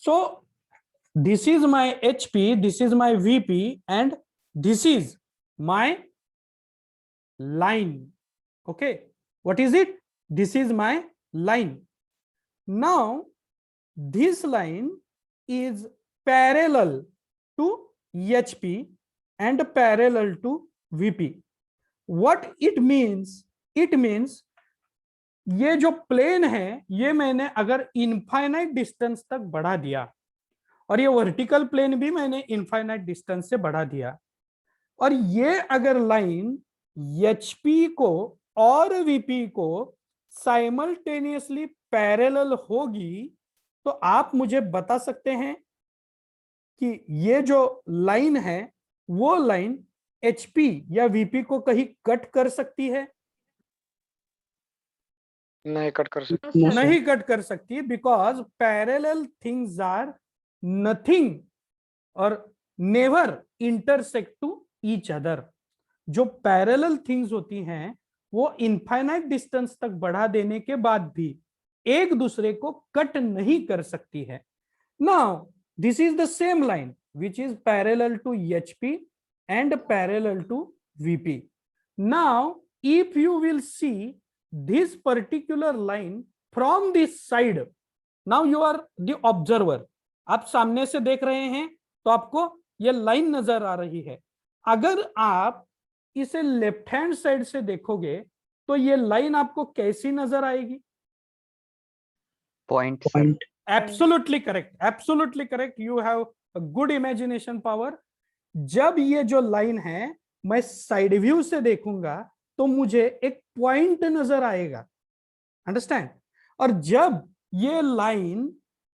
So this is my HP, this is my VP, and this is my line. Okay, what is it? This is my line. Now this line is parallel to HP and parallel to VP. What it means? It means ये जो plane है ये मैंने अगर infinite distance तक बढ़ा दिया, और ये वर्टिकल प्लेन भी मैंने इनफाइनाइट डिस्टेंस से बढ़ा दिया, और ये अगर लाइन एचपी को और वीपी को साइमल्टेनियसली पैरेलल होगी, तो आप मुझे बता सकते हैं कि ये जो लाइन है वो लाइन एचपी या वीपी को कहीं कट कर सकती है? नहीं कट कर सकती, नहीं कट कर सकती, because parallel things are nothing और never intersect to each other. जो पैरेलल थिंग्स होती हैं वो इनफाइनाइट डिस्टेंस तक बढ़ा देने के बाद भी एक दूसरे को कट नहीं कर सकती है। Now this is the same line which is parallel to HP and parallel to VP. Now if you will see this particular line from this side, now you are the observer, आप सामने से देख रहे हैं तो आपको ये line नजर आ रही है। अगर आप इसे लेफ्ट हैंड साइड से देखोगे तो ये लाइन आपको कैसी नजर आएगी? Point. Absolutely correct, absolutely correct, you have a good imagination power. जब ये जो लाइन है मैं साइड व्यू से देखूंगा तो मुझे एक पॉइंट नजर आएगा, अंडरस्टैंड? और जब ये लाइन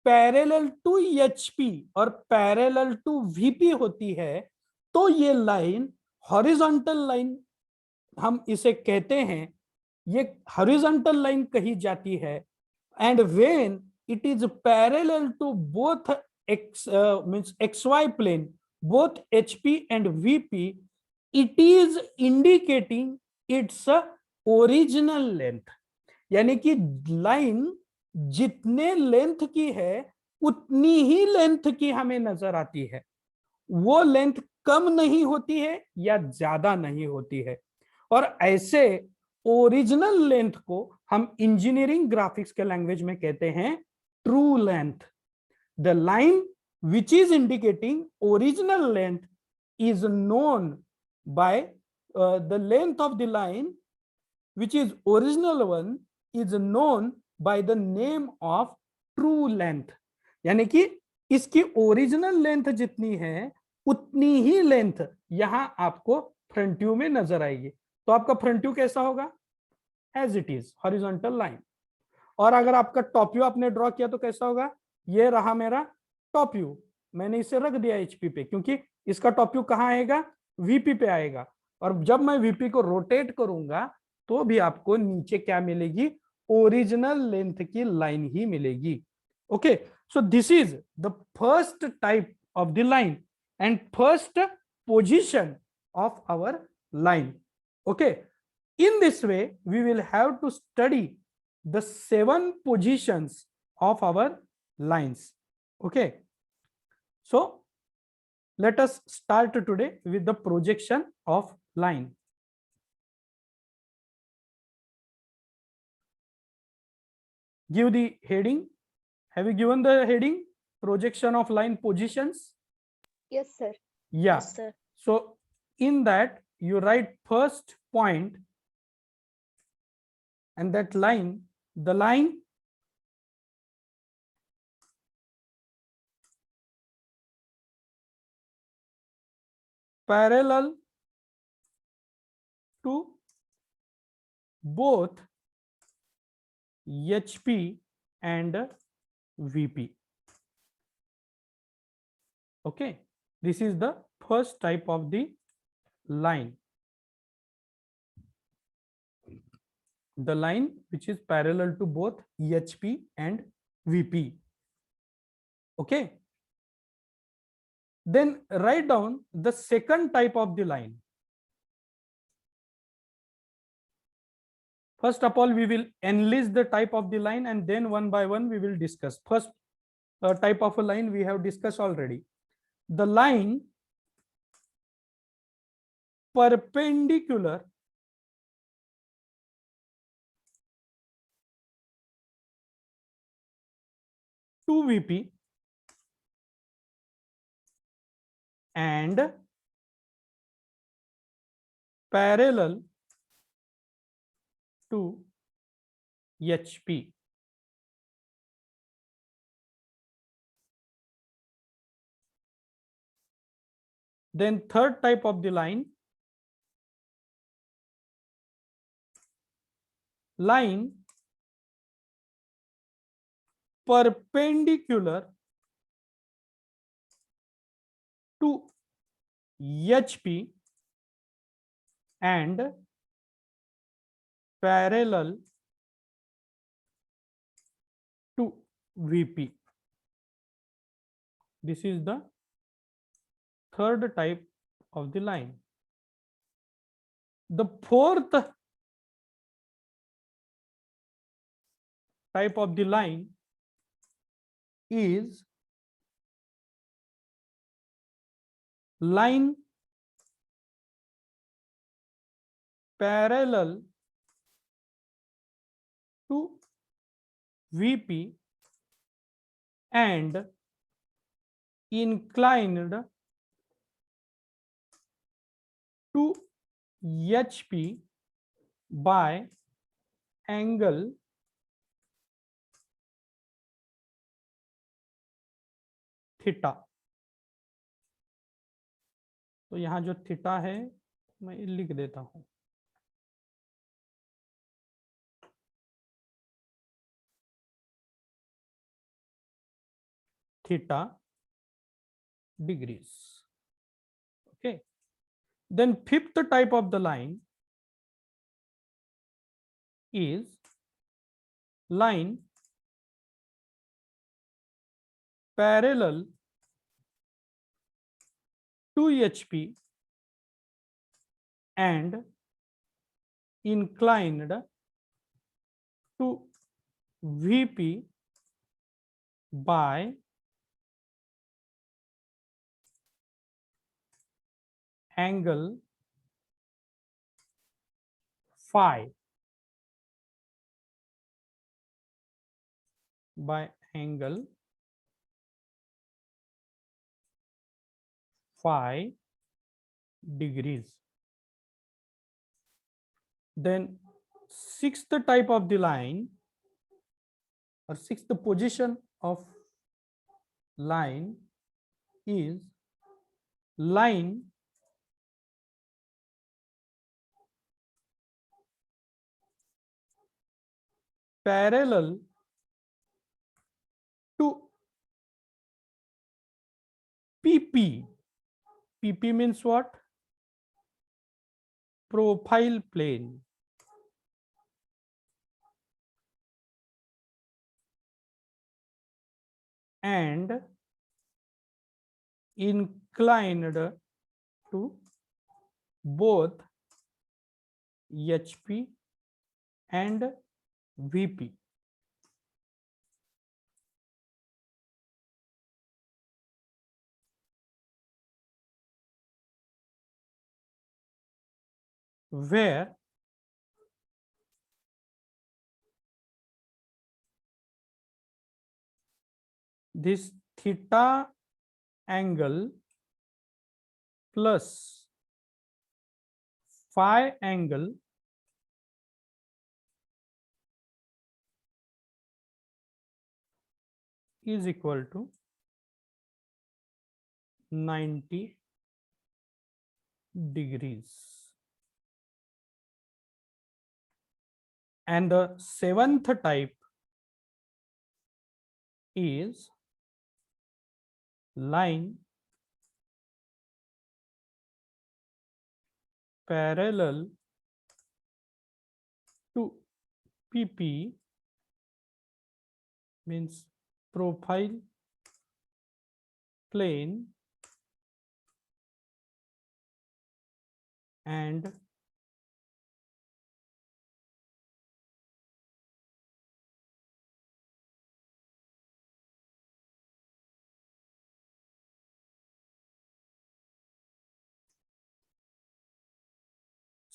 पैरेलल टू एचपी और पैरेलल टू वीपी होती है तो ये लाइन हॉरिजॉन्टल लाइन हम इसे कहते हैं, ये हॉरिजॉन्टल लाइन कही जाती है। And when it is parallel to both means XY plane, both HP and VP, it is indicating its original length. यानी कि लाइन जितने लेंथ की है उतनी ही लेंथ की हमें नजर आती है, वो लेंथ कम नहीं होती है या ज्यादा नहीं होती है। और ऐसे ओरिजिनल लेंथ को हम इंजीनियरिंग ग्राफिक्स के लैंग्वेज में कहते हैं true length. The line which is indicating original length is known by the length of the line which is original one is known by the name of true length। यानी कि इसकी original length जितनी है उतनी ही length यहां आपको front view में नजर आएगी। तो आपका फ्रंट व्यू कैसा होगा? As it is horizontal line. और अगर आपका टॉप व्यू आपने ड्रॉ किया तो कैसा होगा? ये रहा मेरा टॉप व्यू, मैंने इसे रख दिया एचपी पे क्योंकि इसका टॉप व्यू कहां आएगा? वीपी पे आएगा। और जब मैं वीपी को रोटेट करूंगा तो भी आपको नीचे क्या मिलेगी? ओरिजिनल लेंथ की लाइन ही मिलेगी। Okay, so this is the first type of the line and first position of our line. Okay, in this way we will have to study the 7 positions of our lines. Okay, so let us start today with the projection of line. Give the heading. Have you given the heading? Projection of line positions? Yes, sir. Yeah. Yes, sir. So in that you write first point, and that line, the line parallel to both HP and VP. Okay, this is the first type of the line, the line which is parallel to both HP and VP. Okay, then write down the second type of the line. First of all, we will enlist the type of the line and then one by one we will discuss. First type of a line we have discussed already. The line perpendicular to VP and parallel to HP. Then third type of the line perpendicular to HP and parallel to VP. This is the third type of the line. The fourth type of the line is line parallel to VP and inclined to HP by angle theta. तो यहां जो theta है मैं लिख देता हूं. Theta degrees. Okay. Then fifth type of the line is line parallel to HP and inclined to VP by angle phi. By angle phi degrees. Then sixth type of the line or sixth position of line is line parallel to PP. PP means what? Profile plane. And inclined to both HP and VP. Where this theta angle plus phi angle is equal to 90 degrees. And the seventh type is line parallel to PP means profile plane and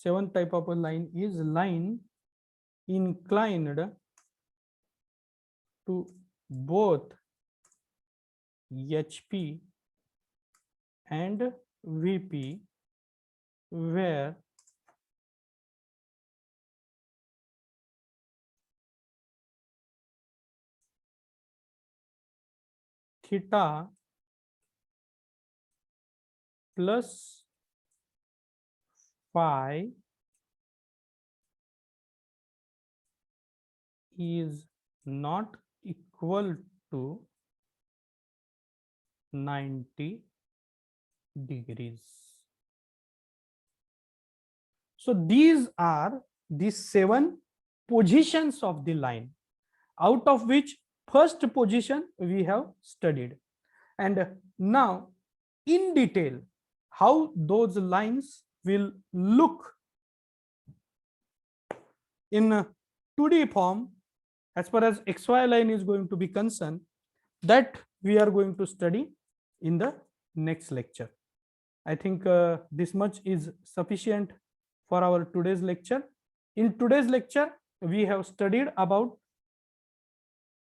Seventh type of a line is line inclined to both HP and VP, where theta plus phi is not equal to 90 degrees. So these are the 7 positions of the line, out of which first position we have studied. And now in detail how those lines will look in 2D form as far as XY line is going to be concerned, that we are going to study in the next lecture. I think this much is sufficient for our today's lecture. In today's lecture, we have studied about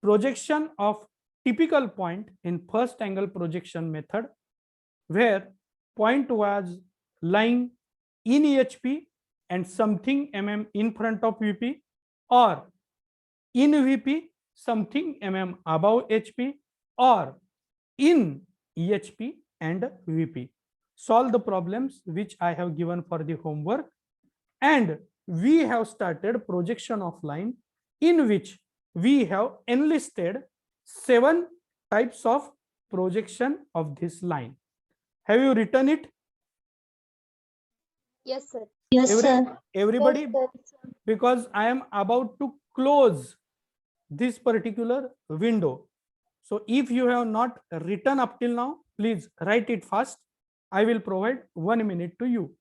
projection of typical point in first angle projection method, where point was lying in HP and something in front of VP, or in VP something above HP, or in EHP and VP. Solve the problems which I have given for the homework, and we have started projection of line, in which we have enlisted 7 types of projection of this line. Have you written it? Yes, sir. Yes, sir. Everybody, Yes, sir. because I am about to close this particular window. So if you have not written up till now, please write it fast. I will provide 1 minute to you.